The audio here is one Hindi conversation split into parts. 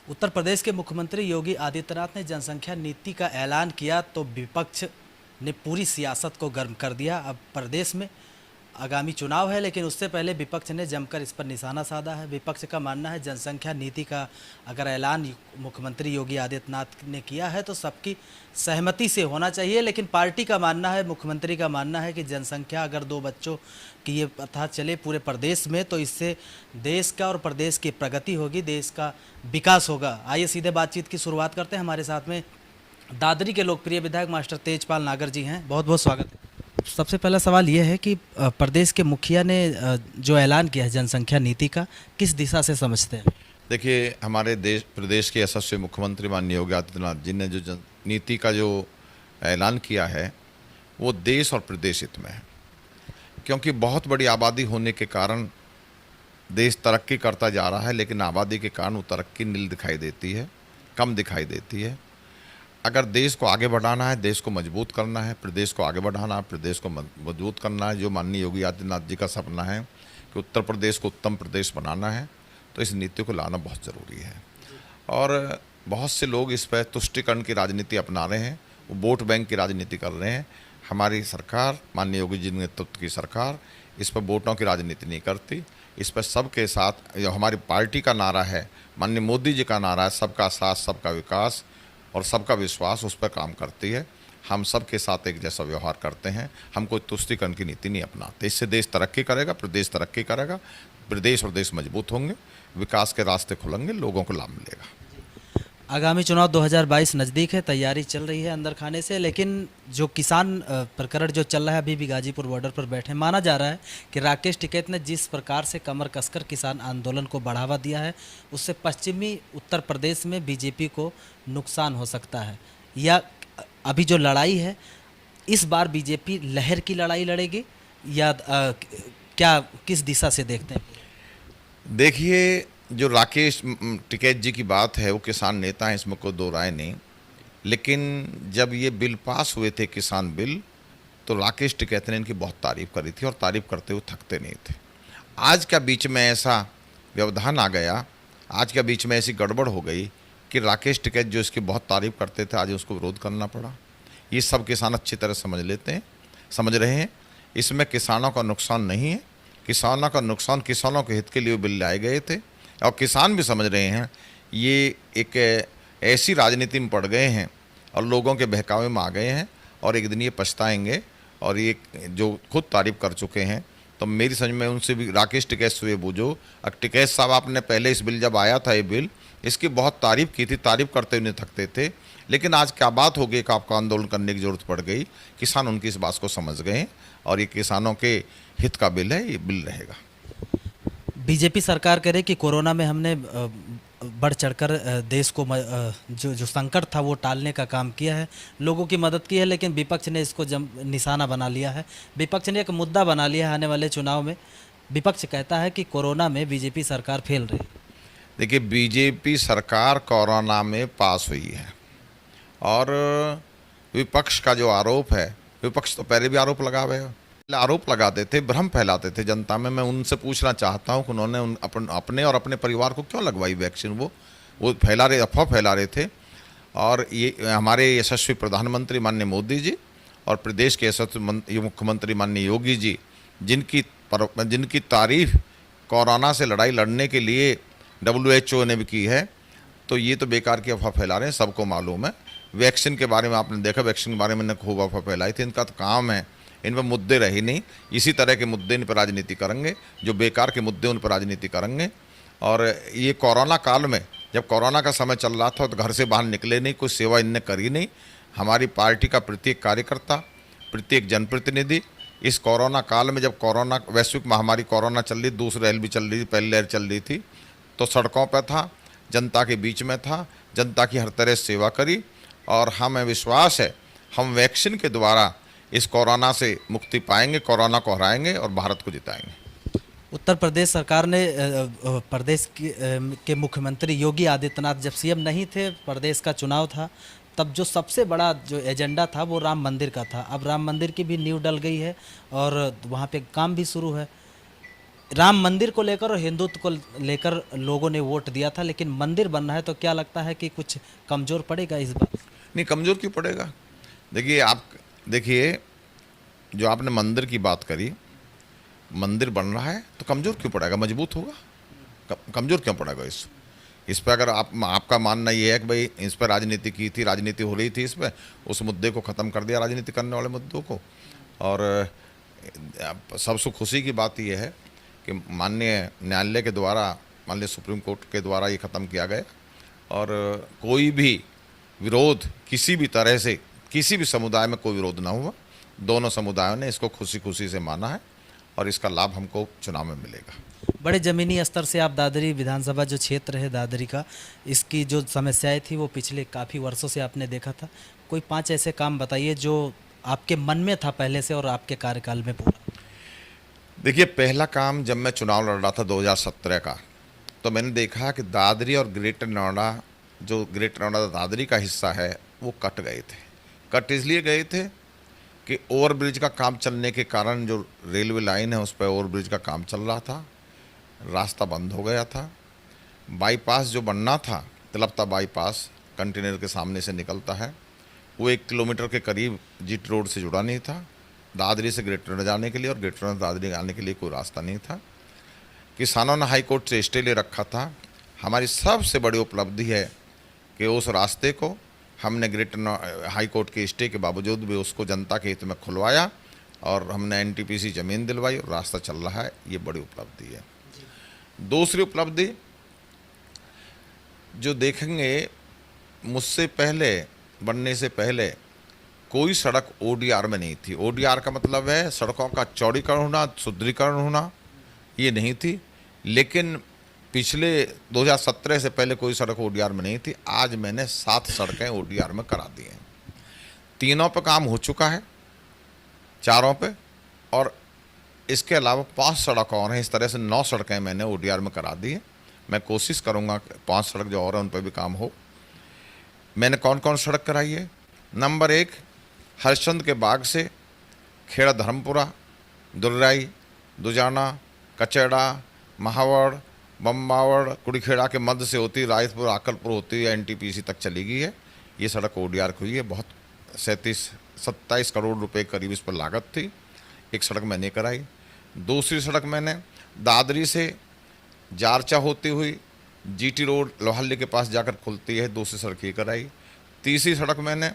उत्तर प्रदेश के मुख्यमंत्री योगी आदित्यनाथ ने जनसंख्या नीति का ऐलान किया तो विपक्ष ने पूरी सियासत को गर्म कर दिया। अब प्रदेश में आगामी चुनाव है, लेकिन उससे पहले विपक्ष ने जमकर इस पर निशाना साधा है। विपक्ष का मानना है जनसंख्या नीति का अगर ऐलान मुख्यमंत्री योगी आदित्यनाथ ने किया है तो सबकी सहमति से होना चाहिए, लेकिन पार्टी का मानना है, मुख्यमंत्री का मानना है कि जनसंख्या अगर 2 बच्चों की ये प्रथा चले पूरे प्रदेश में तो इससे देश का और प्रदेश की प्रगति होगी, देश का विकास होगा। आइए सीधे बातचीत की शुरुआत करते हैं। हमारे साथ में दादरी के लोकप्रिय विधायक मास्टर तेजपाल नागर जी हैं। बहुत बहुत स्वागत है। सबसे पहला सवाल यह है कि प्रदेश के मुखिया ने जो ऐलान किया है जनसंख्या नीति का, किस दिशा से समझते हैं? देखिए, हमारे प्रदेश के यशस्वी मुख्यमंत्री माननीय योगी आदित्यनाथ जी ने जो नीति का जो ऐलान किया है वो देश और प्रदेश हित में है, क्योंकि बहुत बड़ी आबादी होने के कारण देश तरक्की करता जा रहा है, लेकिन आबादी के कारण वो तरक्की नील दिखाई देती है, कम दिखाई देती है। अगर देश को आगे बढ़ाना है, देश को मजबूत करना है, प्रदेश को आगे बढ़ाना है, प्रदेश को मजबूत करना है, जो माननीय योगी आदित्यनाथ जी का सपना है कि उत्तर प्रदेश को उत्तम प्रदेश बनाना है, तो इस नीति को लाना बहुत ज़रूरी है। और बहुत से लोग इस पर तुष्टिकरण की राजनीति अपना रहे हैं, वो वोट बैंक की राजनीति कर रहे हैं। हमारी सरकार, माननीय योगी जी नेतृत्व की सरकार, इस पर वोटों की राजनीति नहीं करती। इस पर सबके साथ, जो हमारी पार्टी का नारा है, माननीय मोदी जी का नारा है, सबका साथ सबका विकास और सबका विश्वास, उस पर काम करती है। हम सबके साथ एक जैसा व्यवहार करते हैं, हम कोई तुष्टिकरण की नीति नहीं अपनाते। इससे देश तरक्की करेगा, प्रदेश तरक्की करेगा, प्रदेश और देश मजबूत होंगे, विकास के रास्ते खुलेंगे, लोगों को लाभ मिलेगा। आगामी चुनाव 2022 नज़दीक है, तैयारी चल रही है अंदर खाने से, लेकिन जो किसान प्रकरण जो चल रहा है, अभी भी गाजीपुर बॉर्डर पर बैठे, माना जा रहा है कि राकेश टिकैत ने जिस प्रकार से कमर कसकर किसान आंदोलन को बढ़ावा दिया है, उससे पश्चिमी उत्तर प्रदेश में बीजेपी को नुकसान हो सकता है। या अभी जो लड़ाई है, इस बार बीजेपी लहर की लड़ाई लड़ेगी या क्या, किस दिशा से देखते हैं? देखिए, जो राकेश टिकैत जी की बात है, वो किसान नेता हैं, इसमें कोई दो राय नहीं। लेकिन जब ये बिल पास हुए थे, किसान बिल, तो राकेश टिकैत ने इनकी बहुत तारीफ़ करी थी और तारीफ़ करते हुए थकते नहीं थे। आज क्या बीच में ऐसा व्यवधान आ गया, आज क्या बीच में ऐसी गड़बड़ हो गई कि राकेश टिकैत जो इसकी बहुत तारीफ़ करते थे, आज उसको विरोध करना पड़ा। ये सब किसान अच्छी तरह समझ रहे हैं। इसमें किसानों का नुकसान नहीं है, किसानों का नुकसान, किसानों के हित के लिए बिल लाए गए थे। और किसान भी समझ रहे हैं ये एक ऐसी राजनीति में पड़ गए हैं और लोगों के बहकावे में आ गए हैं, और एक दिन ये पछताएंगे। और ये जो खुद तारीफ़ कर चुके हैं, तो मेरी समझ में उनसे भी, राकेश टिकैत से बूझो। टिकैत साहब, आपने पहले इस बिल जब आया था, ये बिल, इसकी बहुत तारीफ़ की थी, तारीफ़ करते हुए थकते थे। लेकिन आज क्या बात हो गई कि आपको आंदोलन करने की ज़रूरत पड़ गई। किसान उनकी इस बात को समझ गए हैं और ये किसानों के हित का बिल है, ये बिल रहेगा। बीजेपी सरकार कह रही कि कोरोना में हमने बढ़ चढ़कर देश को जो संकट था वो टालने का काम किया है, लोगों की मदद की है, लेकिन विपक्ष ने इसको निशाना बना लिया है, विपक्ष ने एक मुद्दा बना लिया है आने वाले चुनाव में। विपक्ष कहता है कि कोरोना में बीजेपी सरकार फेल रही। देखिए, बीजेपी सरकार कोरोना में पास हुई है, और विपक्ष का जो आरोप है, विपक्ष तो पहले भी आरोप आरोप लगाते थे, भ्रम फैलाते थे जनता में। मैं उनसे पूछना चाहता हूं कि उन्होंने अपने और अपने परिवार को क्यों लगवाई वैक्सीन? वो अफवाह फैला रहे थे। और ये हमारे यशस्वी प्रधानमंत्री माननीय मोदी जी और प्रदेश के यशस्वी मुख्यमंत्री माननीय योगी जी, जिनकी तारीफ कोरोना से लड़ाई लड़ने के लिए WHO ने भी की है, तो ये तो बेकार की अफवाह फैला रहे हैं। सबको मालूम है, वैक्सीन के बारे में आपने देखा, वैक्सीन के बारे में खूब अफवाह फैलाई थी। इनका तो काम है, इन पर मुद्दे रहे नहीं, इसी तरह के मुद्दे इन पर राजनीति करेंगे, जो बेकार के मुद्दे उन पर राजनीति करेंगे। और ये कोरोना काल में, जब कोरोना का समय चल रहा था, तो घर से बाहर निकले नहीं, कोई सेवा इनने करी नहीं। हमारी पार्टी का प्रत्येक कार्यकर्ता, प्रत्येक जनप्रतिनिधि इस कोरोना काल में, जब कोरोना वैश्विक महामारी कोरोना चल रही, दूसरी लहर भी चल रही थी, पहली लहर चल रही थी, तो सड़कों पर था, जनता के बीच में था, जनता की हर तरह सेवा करी। और हमें विश्वास है, हम वैक्सीन के द्वारा इस कोरोना से मुक्ति पाएंगे, कोरोना को हराएंगे और भारत को जिताएंगे। उत्तर प्रदेश सरकार ने प्रदेश के मुख्यमंत्री योगी आदित्यनाथ जब CM नहीं थे, प्रदेश का चुनाव था, तब जो सबसे बड़ा जो एजेंडा था वो राम मंदिर का था। अब राम मंदिर की भी नींव डल गई है और वहाँ पे काम भी शुरू है। राम मंदिर को लेकर और हिंदुत्व को लेकर लोगों ने वोट दिया था, लेकिन मंदिर बन रहा है तो क्या लगता है कि कुछ कमज़ोर पड़ेगा इस बार? नहीं, कमज़ोर क्यों पड़ेगा? देखिए, जो आपने मंदिर की बात करी, मंदिर बन रहा है तो कमज़ोर क्यों पड़ेगा? मजबूत होगा। कमज़ोर क्यों पड़ेगा इस पे? अगर आपका मानना ये है कि भाई इस पर राजनीति की थी, राजनीति हो रही थी, इस पर उस मुद्दे को ख़त्म कर दिया, राजनीति करने वाले मुद्दों को। और सबसे खुशी की बात यह है कि माननीय न्यायालय के द्वारा, माननीय सुप्रीम कोर्ट के द्वारा ये ख़त्म किया गया और कोई भी विरोध किसी भी तरह से, किसी भी समुदाय में कोई विरोध ना हुआ। दोनों समुदायों ने इसको खुशी खुशी से माना है और इसका लाभ हमको चुनाव में मिलेगा। बड़े ज़मीनी स्तर से आप दादरी विधानसभा जो क्षेत्र है दादरी का, इसकी जो समस्याएं थी वो पिछले काफ़ी वर्षों से आपने देखा था। कोई 5 ऐसे काम बताइए जो आपके मन में था पहले से और आपके कार्यकाल में पूरा। देखिए, पहला काम जब मैं चुनाव लड़ रहा था 2017 का, तो मैंने देखा कि दादरी और ग्रेटर नोएडा, जो ग्रेटर नोएडा दादरी का हिस्सा है, वो कट गए थे। कट इसलिए गए थे कि ओवरब्रिज का काम चलने के कारण, जो रेलवे लाइन है उस पर ओवरब्रिज का काम चल रहा था, रास्ता बंद हो गया था। बाईपास जो बनना था, तिलपता बाईपास कंटेनर के सामने से निकलता है, वो 1 किलोमीटर के करीब जीटी रोड से जुड़ा नहीं था। दादरी से ग्रेटर नोएडा जाने के लिए और ग्रेटर नोएडा दादरी आने के लिए कोई रास्ता नहीं था। किसानों ने हाई कोर्ट से स्टे ले रखा था। हमारी सबसे बड़ी उपलब्धि है कि उस रास्ते को हमने हाई कोर्ट के स्टे के बावजूद भी उसको जनता के हित में खुलवाया और हमने एनटीपीसी ज़मीन दिलवाई और रास्ता चल रहा है। ये बड़ी उपलब्धि है। दूसरी उपलब्धि जो देखेंगे, मुझसे पहले, बनने से पहले कोई सड़क ओडीआर में नहीं थी। ओडीआर का मतलब है सड़कों का चौड़ीकरण होना, सुदृढ़ीकरण होना, ये नहीं थी। लेकिन पिछले 2017 से पहले कोई सड़क ओडीआर में नहीं थी। आज मैंने 7 सड़कें ओडीआर में करा दी हैं। 3 पे काम हो चुका है, 4 पे, और इसके अलावा 5 सड़क और हैं। इस तरह से 9 सड़कें मैंने ओडीआर में करा दी हैं। मैं कोशिश करूँगा कि 5 सड़क जो और हैं उन पर भी काम हो। मैंने कौन कौन सड़क कराई है? नंबर 1, हरिश्चंद्र के बाग से खेड़ा धर्मपुरा, दुर्राई, दुजाना, कचेड़ा, महावड़, बम्बावड़, कुड़ीखेड़ा के मध्य से होती रायतपुर, आकलपुर होती है एनटीपीसी तक चली गई है। ये सड़क ओडीआर की हुई है। बहुत 27 करोड़ रुपए करीब इस पर लागत थी। एक सड़क मैंने कराई। दूसरी सड़क मैंने दादरी से जारचा होती हुई जीटी रोड लोहल्ली के पास जाकर खुलती है, दूसरी सड़क ये कराई। तीसरी सड़क मैंने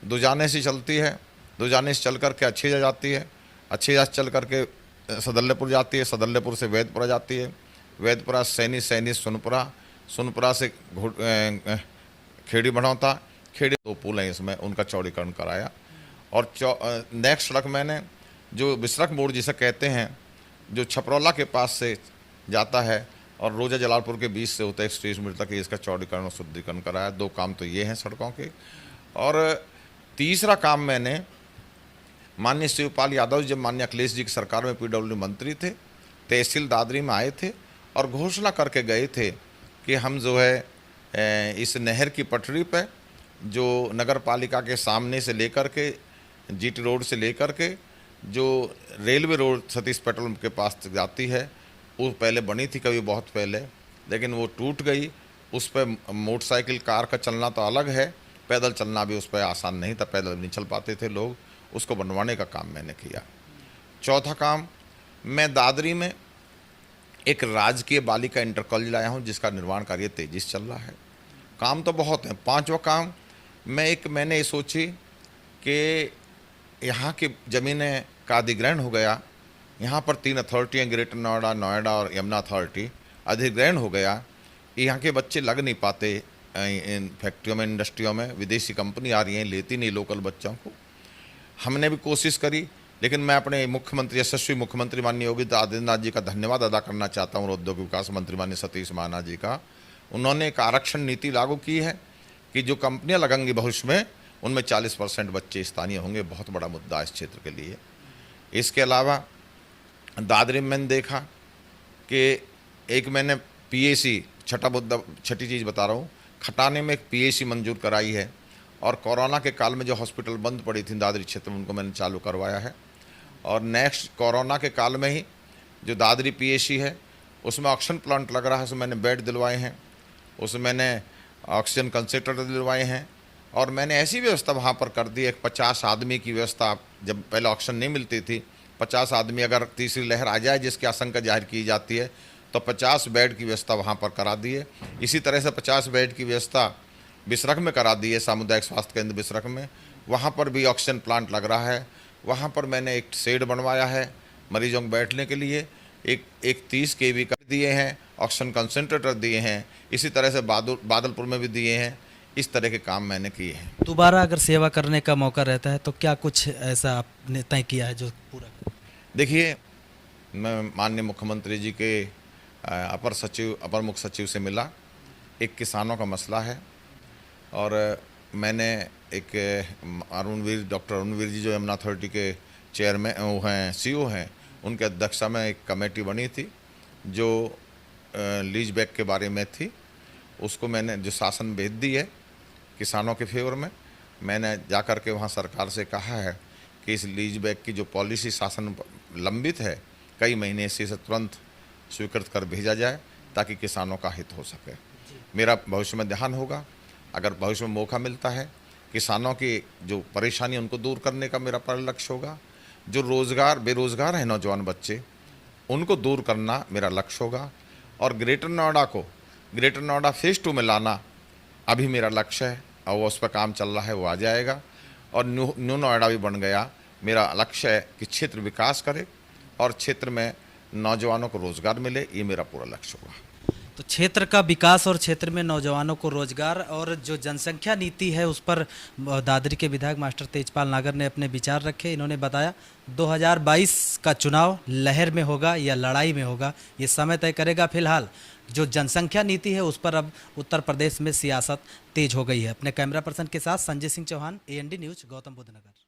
दुजाने से चलती है, दुजाने से चल करके अच्छेजा जाती है, अच्छेजा से चल करके सदल्यपुर जाती है, सदल्यपुर से वैदपुरा जाती है, वैदपुरा सैनी सुनपुरा, सुनपुरा से खेड़ी बढ़ौता, खेड़ी 2 पुल हैं इसमें, उनका चौड़ीकरण कराया। और नेक्स्ट सड़क मैंने जो बिसरक मोड़ जिसे कहते हैं, जो छपरौला के पास से जाता है और रोजा जलालपुर के बीच से होता है 130 मीटर तक, इसका चौड़ीकरण और शुद्धिकरण कराया। 2 काम तो ये हैं सड़कों के। और तीसरा काम मैंने माननीय शिवपाल यादव, जब माननीय अखिलेश जी की सरकार में पीडब्ल्यू मंत्री थे, तहसील दादरी में आए थे और घोषणा करके गए थे कि हम जो है इस नहर की पटरी पे, जो नगर पालिका के सामने से लेकर के जीटी रोड से लेकर के जो रेलवे रोड सतीश पेट्रोल के पास तक जाती है, वो पहले बनी थी कभी बहुत पहले, लेकिन वो टूट गई। उस पर मोटरसाइकिल कार का चलना तो अलग है, पैदल चलना भी उस पर आसान नहीं था, पैदल नहीं चल पाते थे लोग। उसको बनवाने का काम मैंने किया। चौथा काम, मैं दादरी में एक राजकीय बालिका इंटर कॉलेज लाया हूँ, जिसका निर्माण कार्य तेजी से चल रहा है। काम तो बहुत हैं। 5वां काम, मैंने ये सोची कि यहाँ की ज़मीनें का अधिग्रहण हो गया। यहाँ पर 3 अथॉरिटियाँ, ग्रेटर नोएडा, नोएडा और यमुना अथॉरिटी, अधिग्रहण हो गया। यहाँ के बच्चे लग नहीं पाते इन फैक्ट्रियों में, इंडस्ट्रियों में। विदेशी कंपनी आ रही हैं, लेती नहीं लोकल बच्चों को। हमने भी कोशिश करी, लेकिन मैं अपने मुख्यमंत्री, यशस्वी मुख्यमंत्री माननीय योगी आदित्यनाथ जी का धन्यवाद अदा करना चाहता हूँ, और उद्योग विकास मंत्री माननीय सतीश महाना जी का। उन्होंने एक आरक्षण नीति लागू की है कि जो कंपनियां लगेंगी भविष्य में, उनमें 40% बच्चे स्थानीय होंगे। बहुत बड़ा मुद्दा इस क्षेत्र के लिए। इसके अलावा दादरी में मैंने देखा कि एक मैंने पीएसी, छठा मुद्दा, छठी चीज़ बता रहा हूँ, खटाने में एक पीएसी मंजूर कराई है। और कोरोना के काल में जो हॉस्पिटल बंद पड़ी थी दादरी क्षेत्र में, उनको मैंने चालू करवाया है। और नेक्स्ट कोरोना के काल में ही जो दादरी पीएसी है उसमें ऑक्सीजन प्लांट लग रहा है, उसमें मैंने बेड दिलवाए हैं, उसमें मैंने ऑक्सीजन कंसंट्रेटर दिलवाए हैं और मैंने ऐसी व्यवस्था वहाँ पर कर दी है 50 आदमी की व्यवस्था। जब पहले ऑक्सीजन नहीं मिलती थी, 50 आदमी अगर तीसरी लहर आ जाए जिसकी आशंका जाहिर की जाती है तो 50 बेड की व्यवस्था वहाँ पर करा दी है। इसी तरह से 50 बेड की व्यवस्था बिसरख में करा दी है, सामुदायिक स्वास्थ्य केंद्र बिसरख में, वहाँ पर भी ऑक्सीजन प्लांट लग रहा है। वहाँ पर मैंने एक शेड बनवाया है मरीजों को बैठने के लिए, एक 30 kV का दिए हैं, ऑक्सीजन कंसंट्रेटर दिए हैं, इसी तरह से बादलपुर में भी दिए हैं। इस तरह के काम मैंने किए हैं। दोबारा अगर सेवा करने का मौका रहता है तो क्या कुछ ऐसा आपने तय किया है जो पूरा? देखिए, मैं माननीय मुख्यमंत्री जी के अपर मुख्य सचिव से मिला, एक किसानों का मसला है और मैंने एक डॉक्टर अरुणवीर जी जो यमुना अथॉरिटी के चेयरमैन वो हैं, सीईओ हैं, उनके अध्यक्षता में एक कमेटी बनी थी जो लीज बैक के बारे में थी। उसको मैंने जो शासन भेज दी है किसानों के फेवर में, मैंने जा कर के वहाँ सरकार से कहा है कि इस लीज बैक की जो पॉलिसी शासन लंबित है कई महीने से, इसे तुरंत स्वीकृत कर भेजा जाए ताकि किसानों का हित हो सके। मेरा भविष्य में ध्यान होगा, अगर भविष्य में मौका मिलता है किसानों की जो परेशानी उनको दूर करने का मेरा पहला लक्ष्य होगा। जो बेरोज़गार हैं नौजवान बच्चे, उनको दूर करना मेरा लक्ष्य होगा और ग्रेटर नोएडा फेज़ 2 में लाना अभी मेरा लक्ष्य है और वो उस पर काम चल रहा है, वो आ जाएगा। और न्यू नोएडा भी बन गया। मेरा लक्ष्य है कि क्षेत्र विकास करे और क्षेत्र में नौजवानों को रोज़गार मिले, ये मेरा पूरा लक्ष्य होगा। तो क्षेत्र का विकास और क्षेत्र में नौजवानों को रोजगार और जो जनसंख्या नीति है उस पर दादरी के विधायक मास्टर तेजपाल नागर ने अपने विचार रखे। इन्होंने बताया 2022 का चुनाव लहर में होगा या लड़ाई में होगा, ये समय तय करेगा। फिलहाल जो जनसंख्या नीति है उस पर अब उत्तर प्रदेश में सियासत तेज हो गई है। अपने कैमरा पर्सन के साथ Sanjay Singh Chauhan, AND news, Gautam Buddh Nagar.